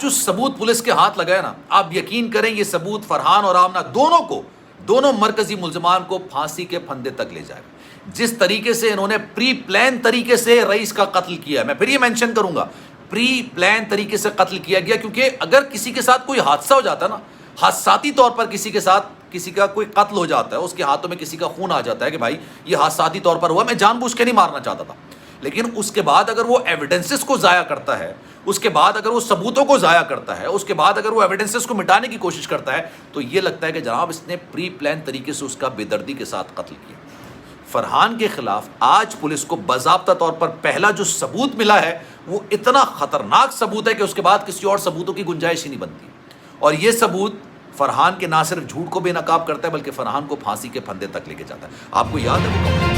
جو ثبوت پولیس کے ہاتھ لگا ہے نا، آپ یقین کریں یہ ثبوت فرحان اور آمنہ دونوں مرکزی ملزمان کو پھانسی کے پھندے تک لے جائے گا۔ جس طریقے سے انہوں نے پری پلان طریقے سے رئیس کا قتل کیا ہے، میں پھر یہ مینشن کروں گا، پری پلان طریقے سے قتل کیا گیا، کیونکہ اگر کسی کے ساتھ کوئی حادثہ ہو جاتا ہے نا، حادثاتی طور پر کسی کا کوئی قتل ہو جاتا ہے، اس کے ہاتھوں میں کسی کا خون آ جاتا ہے کہ بھائی یہ حادثاتی طور پر ہوا، میں جان بوجھ کے نہیں مارنا چاہتا تھا، لیکن اس کے بعد اگر وہ ایویڈنسز کو ضائع کرتا ہے، اس کے بعد اگر وہ ثبوتوں کو ضائع کرتا ہے، اس کے بعد اگر وہ ایویڈنسز کو مٹانے کی کوشش کرتا ہے، تو یہ لگتا ہے کہ جناب اس نے پری پلان طریقے سے اس کا بے دردی کے ساتھ قتل کیا۔ فرحان کے خلاف آج پولیس کو باضابطہ طور پر پہلا جو ثبوت ملا ہے وہ اتنا خطرناک ثبوت ہے کہ اس کے بعد کسی اور ثبوتوں کی گنجائش ہی نہیں بنتی، اور یہ ثبوت فرحان کے نہ صرف جھوٹ کو بے نقاب کرتا ہے بلکہ فرحان کو پھانسی کے پھندے تک لے کے جاتا ہے۔ آپ کو یاد ہے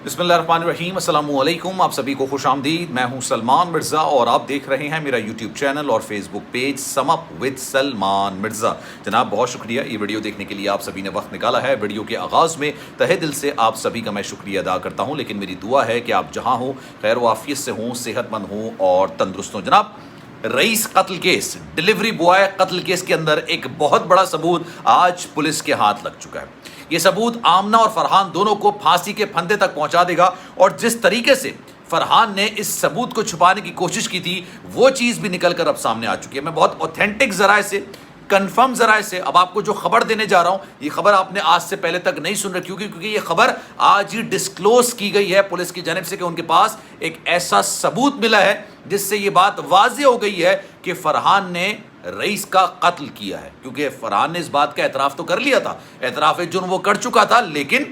بسم اللہ الرحمن الرحیم، السلام علیکم، آپ سبھی کو خوش آمدید۔ میں ہوں سلمان مرزا اور آپ دیکھ رہے ہیں میرا یوٹیوب چینل اور Facebook page sum up with Salman Mirza. جناب بہت شکریہ یہ ویڈیو دیکھنے کے لیے، آپ سبھی نے وقت نکالا ہے۔ ویڈیو کے آغاز میں تہہ دل سے آپ سبھی کا میں شکریہ ادا کرتا ہوں، لیکن میری دعا ہے کہ آپ جہاں ہوں خیر و عافیت سے ہوں، صحت مند ہوں اور تندرست ہوں۔ جناب رئیس قتل کیس، ڈلیوری بوائے قتل کیس کے اندر ایک بہت بڑا ثبوت آج پولیس کے ہاتھ لگ چکا ہے۔ یہ ثبوت آمنہ اور فرحان دونوں کو پھانسی کے پھندے تک پہنچا دے گا، اور جس طریقے سے فرحان نے اس ثبوت کو چھپانے کی کوشش کی تھی وہ چیز بھی نکل کر اب سامنے آ چکی ہے۔ میں بہت اوتھینٹک ذرائع سے، کنفرم ذرائع سے اب آپ کو جو خبر دینے جا رہا ہوں، یہ خبر آپ نے آج سے پہلے تک نہیں سن رکھی ہوگی، کیونکہ یہ خبر آج ہی ڈسکلوز کی گئی ہے پولیس کی جانب سے کہ ان کے پاس ایک ایسا ثبوت ملا ہے جس سے یہ بات واضح ہو گئی ہے کہ فرحان نے رئیس کا قتل کیا ہے، کیونکہ فرحان نے اس بات کا اعتراف تو کر لیا تھا، اعتراف جرم وہ کر چکا تھا، لیکن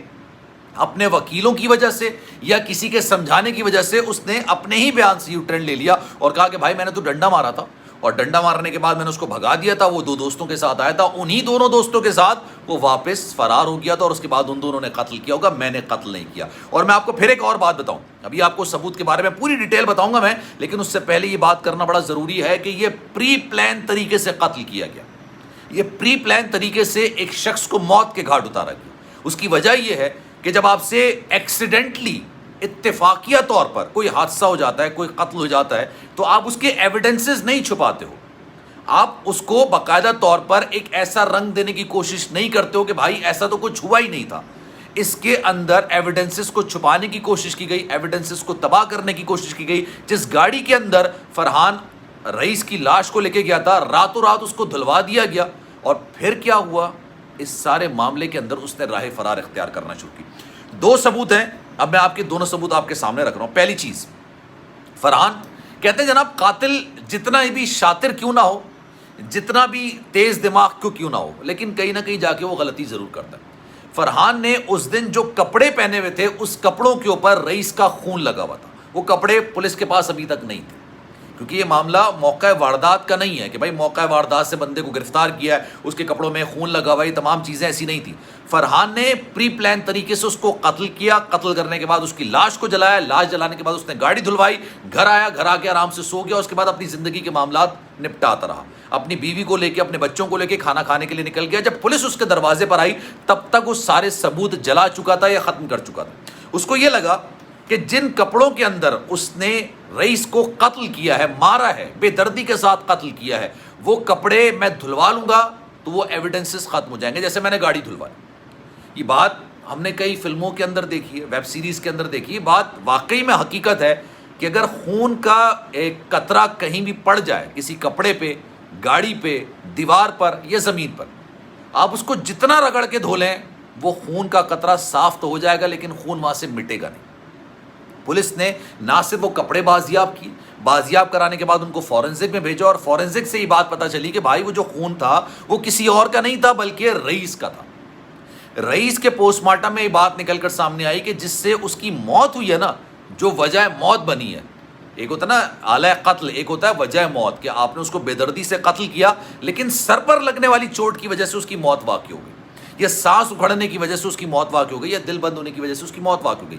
اپنے وکیلوں کی وجہ سے یا کسی کے سمجھانے کی وجہ سے اس نے اپنے ہی بیان سے یو ٹرن لے لیا اور کہا کہ بھائی میں نے تو ڈنڈا مارا تھا، اور ڈنڈا مارنے کے بعد میں نے اس کو بھگا دیا تھا، وہ 2 دوستوں کے ساتھ آیا تھا، انہی دونوں دوستوں کے ساتھ وہ واپس فرار ہو گیا تھا، اور اس کے بعد ان دونوں نے قتل کیا ہوگا، میں نے قتل نہیں کیا۔ اور میں آپ کو پھر ایک اور بات بتاؤں، ابھی آپ کو ثبوت کے بارے میں پوری ڈیٹیل بتاؤں گا میں، لیکن اس سے پہلے یہ بات کرنا بڑا ضروری ہے کہ یہ پری پلان طریقے سے قتل کیا گیا، یہ پری پلان طریقے سے ایک شخص کو موت کے گھاٹ اتارا گیا۔ اس کی وجہ یہ ہے کہ جب آپ سے ایکسیڈنٹلی، اتفاقیہ طور پر کوئی حادثہ ہو جاتا ہے، کوئی قتل ہو جاتا ہے، تو آپ اس کے ایویڈنسز نہیں چھپاتے ہو، آپ اس کو باقاعدہ طور پر ایک ایسا رنگ دینے کی کوشش نہیں کرتے ہو کہ بھائی ایسا تو کچھ ہوا ہی نہیں تھا۔ اس کے اندر ایویڈنسز کو چھپانے کی کوشش کی گئی، ایویڈنسز کو تباہ کرنے کی کوشش کی گئی۔ جس گاڑی کے اندر فرحان رئیس کی لاش کو لے کے گیا تھا، راتوں رات اس کو دھلوا دیا گیا، اور پھر کیا ہوا، اس سارے معاملے کے اندر اس نے راہ فرار اختیار کرنا شروع کی۔ 2 ثبوت ہیں، اب میں آپ کے دونوں ثبوت آپ کے سامنے رکھ رہا ہوں۔ پہلی چیز، فرحان کہتے ہیں جناب قاتل جتنا بھی شاطر کیوں نہ ہو، جتنا بھی تیز دماغ کیوں نہ ہو، لیکن کہیں نہ کہیں جا کے وہ غلطی ضرور کرتا ہے۔ فرحان نے اس دن جو کپڑے پہنے ہوئے تھے اس کپڑوں کے اوپر رئیس کا خون لگا ہوا تھا، وہ کپڑے پولیس کے پاس ابھی تک نہیں تھے، کیونکہ یہ معاملہ موقع واردات کا نہیں ہے کہ بھائی موقع واردات سے بندے کو گرفتار کیا ہے، اس کے کپڑوں میں خون لگا ہوا، یہ تمام چیزیں ایسی نہیں تھی۔ فرحان نے پری پلان طریقے سے اس کو قتل کیا، قتل کرنے کے بعد اس کی لاش کو جلایا، لاش جلانے کے بعد اس نے گاڑی دھلوائی، گھر آیا، گھر آ کے آرام سے سو گیا، اس کے بعد اپنی زندگی کے معاملات نپٹاتا رہا، اپنی بیوی کو لے کے، اپنے بچوں کو لے کے کھانا کھانے کے لیے نکل گیا۔ جب پولیس اس کے دروازے پر آئی تب تک وہ سارے ثبوت جلا چکا تھا یا ختم کر چکا تھا۔ اس کو یہ لگا کہ جن کپڑوں کے اندر اس نے رئیس کو قتل کیا ہے، مارا ہے، بے دردی کے ساتھ قتل کیا ہے، وہ کپڑے میں دھلوا لوں گا تو وہ ایویڈنسز ختم ہو جائیں گے، جیسے میں نے گاڑی دھلوائی۔ یہ بات ہم نے کئی فلموں کے اندر دیکھی ہے، ویب سیریز کے اندر دیکھی ہے، بات واقعی میں حقیقت ہے کہ اگر خون کا ایک قطرہ کہیں بھی پڑ جائے کسی کپڑے پہ، گاڑی پہ، دیوار پر یا زمین پر، آپ اس کو جتنا رگڑ کے دھو لیں وہ خون کا قطرہ صاف تو ہو جائے گا، لیکن خون وہاں سے مٹے گا نہیں۔ پولیس نے نہ صرف وہ کپڑے بازیاب کی، بازیاب کرانے کے بعد ان کو فورنزک میں بھیجا، اور فورنزک سے یہ بات پتہ چلی کہ بھائی وہ جو خون تھا وہ کسی اور کا نہیں تھا بلکہ رئیس کا تھا۔ رئیس کے پوسٹ مارٹم میں یہ بات نکل کر سامنے آئی کہ جس سے اس کی موت ہوئی ہے نا، جو وجہ موت بنی ہے، ایک ہوتا ہے نا آلہ قتل، ایک ہوتا ہے وجہ موت، کہ آپ نے اس کو بے دردی سے قتل کیا لیکن سر پر لگنے والی چوٹ کی وجہ سے اس کی موت واقع ہو گئی، یا سانس اکھڑنے کی وجہ سے اس کی موت واقع ہو گئی، یا دل بند ہونے کی وجہ سے اس کی موت واقع ہو گئی۔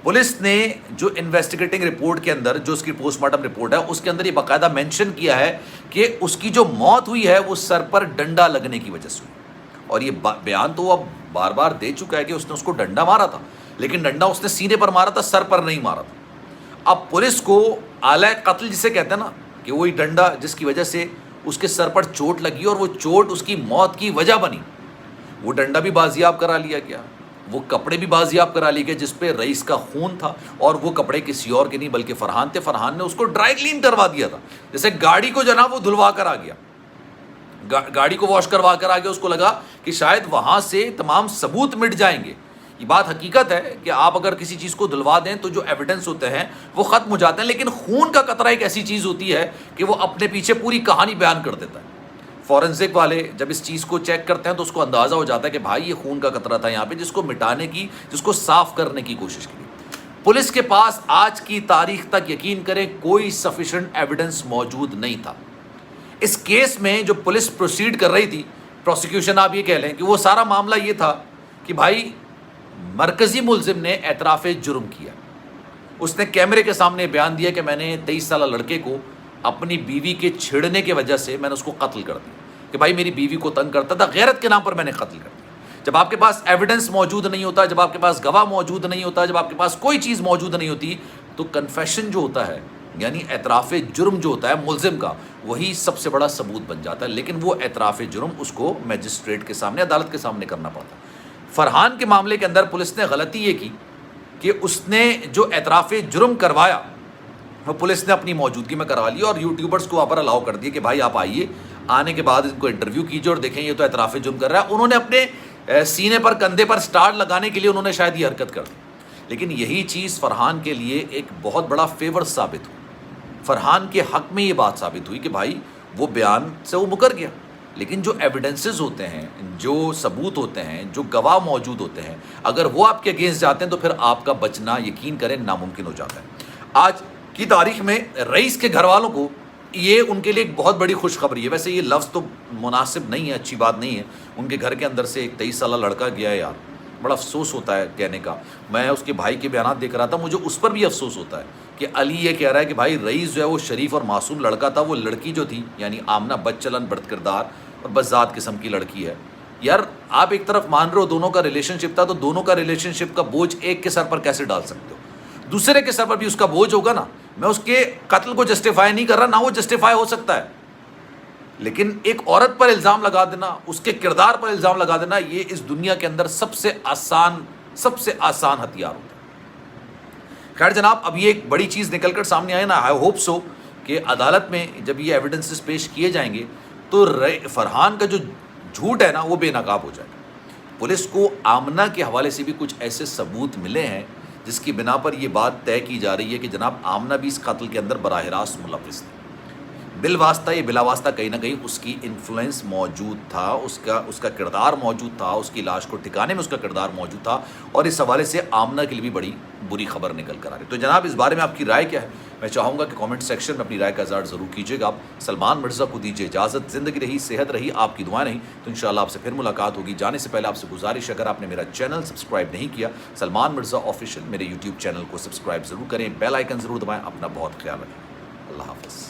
پولیس نے جو انویسٹیگیٹنگ رپورٹ کے اندر، جو اس کی پوسٹ مارٹم رپورٹ ہے، اس کے اندر یہ باقاعدہ مینشن کیا ہے کہ اس کی جو موت ہوئی ہے وہ سر پر ڈنڈا لگنے کی وجہ سے ہوئی، اور یہ بیان تو وہ اب بار بار دے چکا ہے کہ اس نے اس کو ڈنڈا مارا تھا، لیکن ڈنڈا اس نے سینے پر مارا تھا، سر پر نہیں مارا تھا۔ اب پولیس کو آلہ قتل جسے کہتے ہیں نا کہ وہی ڈنڈا جس کی وجہ سے اس کے سر پر چوٹ لگی اور وہ چوٹ اس کی موت کی وجہ بنی، وہ ڈنڈا بھی بازیاب کرا لیا گیا، وہ کپڑے بھی بازیاب کرا لیے گئے جس پہ رئیس کا خون تھا، اور وہ کپڑے کسی اور کے نہیں بلکہ فرحان تھے. فرحان نے اس کو ڈرائی کلین کروا دیا تھا. جیسے گاڑی کو جناب وہ دھلوا کر آ گیا، گاڑی کو واش کروا کر آ گیا، اس کو لگا کہ شاید وہاں سے تمام ثبوت مٹ جائیں گے. یہ بات حقیقت ہے کہ آپ اگر کسی چیز کو دھلوا دیں تو جو ایویڈنس ہوتے ہیں وہ ختم ہو جاتے ہیں، لیکن خون کا قطرہ ایک ایسی چیز ہوتی ہے کہ وہ اپنے پیچھے پوری کہانی بیان کر دیتا ہے. فورنزک والے جب اس چیز کو چیک کرتے ہیں تو اس کو اندازہ ہو جاتا ہے کہ بھائی یہ خون کا قطرہ تھا یہاں پہ، جس کو مٹانے کی، جس کو صاف کرنے کی کوشش کی. پولیس کے پاس آج کی تاریخ تک یقین کریں کوئی سفیشینٹ ایویڈنس موجود نہیں تھا. اس کیس میں جو پولیس پروسیڈ کر رہی تھی، پروسیکیوشن آپ یہ کہہ لیں کہ وہ سارا معاملہ یہ تھا کہ بھائی مرکزی ملزم نے اعتراف جرم کیا. اس نے کیمرے کے سامنے بیان دیا کہ میں نے 23 سالہ لڑکے کو اپنی بیوی کے چھیڑنے کی وجہ سے میں نے اس کو قتل کر دیا، کہ بھائی میری بیوی کو تنگ کرتا تھا، غیرت کے نام پر میں نے قتل کر دیا. جب آپ کے پاس ایویڈنس موجود نہیں ہوتا، جب آپ کے پاس گواہ موجود نہیں ہوتا، جب آپ کے پاس کوئی چیز موجود نہیں ہوتی، تو کنفیشن جو ہوتا ہے یعنی اعتراف جرم جو ہوتا ہے ملزم کا، وہی سب سے بڑا ثبوت بن جاتا ہے. لیکن وہ اعتراف جرم اس کو میجسٹریٹ کے سامنے، عدالت کے سامنے کرنا پڑتا ہے. فرحان کے معاملے کے اندر پولیس نے غلطی یہ کی کہ اس نے جو اعتراف جرم کروایا وہ پولیس نے اپنی موجودگی میں کروا لیا، اور یوٹیوبرز کو وہاں پر الاؤ کر دیا کہ بھائی آپ آئیے، آنے کے بعد ان کو انٹرویو کیجیے اور دیکھیں یہ تو اعتراف جرم کر رہا ہے. انہوں نے اپنے سینے پر، کندھے پر سٹار لگانے کے لیے انہوں نے شاید یہ حرکت کر دی، لیکن یہی چیز فرحان کے لیے ایک بہت بڑا فیور ثابت ہوئی. فرحان کے حق میں یہ بات ثابت ہوئی کہ بھائی وہ بیان سے وہ مکر گیا، لیکن جو ایویڈنسز ہوتے ہیں، جو ثبوت ہوتے ہیں، جو گواہ موجود ہوتے ہیں، اگر وہ آپ کے اگینسٹ جاتے ہیں تو پھر آپ کا بچنا یقین کریں ناممکن ہو جاتا ہے. آج کی تاریخ میں رئیس کے گھر والوں کو یہ ان کے لیے ایک بہت بڑی خوشخبری ہے. ویسے یہ لفظ تو مناسب نہیں ہے، اچھی بات نہیں ہے. ان کے گھر کے اندر سے ایک 23 سالہ لڑکا گیا ہے، یار بڑا افسوس ہوتا ہے کہنے کا. میں اس کے بھائی کے بیانات دیکھ رہا تھا، مجھے اس پر بھی افسوس ہوتا ہے کہ علی یہ کہہ رہا ہے کہ بھائی رئیس جو ہے وہ شریف اور معصوم لڑکا تھا، وہ لڑکی جو تھی یعنی آمنہ بد چلن بد کردار اور بذات قسم کی لڑکی ہے. یار آپ ایک طرف مان رہے ہو دونوں کا ریلیشن شپ تھا، تو دونوں کا ریلیشن شپ کا بوجھ ایک کے سر پر کیسے ڈال سکتے ہو؟ دوسرے کے سر پر بھی اس کا بوجھ ہوگا نا. میں اس کے قتل کو جسٹیفائی نہیں کر رہا، نہ وہ جسٹیفائی ہو سکتا ہے، لیکن ایک عورت پر الزام لگا دینا، اس کے کردار پر الزام لگا دینا، یہ اس دنیا کے اندر سب سے آسان ہتھیار ہوتا ہے. خیر جناب، اب یہ ایک بڑی چیز نکل کر سامنے آئے نا، آئی ہوپ سو کہ عدالت میں جب یہ ایویڈنسز پیش کیے جائیں گے تو فرحان کا جو جھوٹ ہے نا وہ بے نقاب ہو جائے گا. پولیس کو آمنہ کے حوالے سے بھی کچھ ایسے ثبوت ملے ہیں جس کی بنا پر یہ بات طے کی جا رہی ہے کہ جناب آمنہ بھی اس قتل کے اندر براہ راست ملوث تھی. بالواسطہ یہ بلا واسطہ کہیں نہ کہیں اس کی انفلوئنس موجود تھا، اس کا کردار موجود تھا، اس کی لاش کو ٹھکانے میں اس کا کردار موجود تھا، اور اس حوالے سے آمنہ کے لیے بھی بڑی بری خبر نکل کر آ رہی ہے. تو جناب اس بارے میں آپ کی رائے کیا ہے؟ میں چاہوں گا کہ کامنٹ سیکشن میں اپنی رائے کا اظہار ضرور کیجیے گا. آپ سلمان مرزا کو دیجیے اجازت. زندگی رہی، صحت رہی، آپ کی دعائیں رہیں تو انشاءاللہ آپ سے پھر ملاقات ہوگی. جانے سے پہلے آپ سے گزارش، اگر آپ نے میرا چینل سبسکرائب نہیں کیا سلمان مرزا آفیشیل، میرے یوٹیوب چینل کو سبسکرائب ضرور کریں، بیل آئیکن ضرور دبائیں. اپنا بہت خیال رکھیں. اللہ حافظ.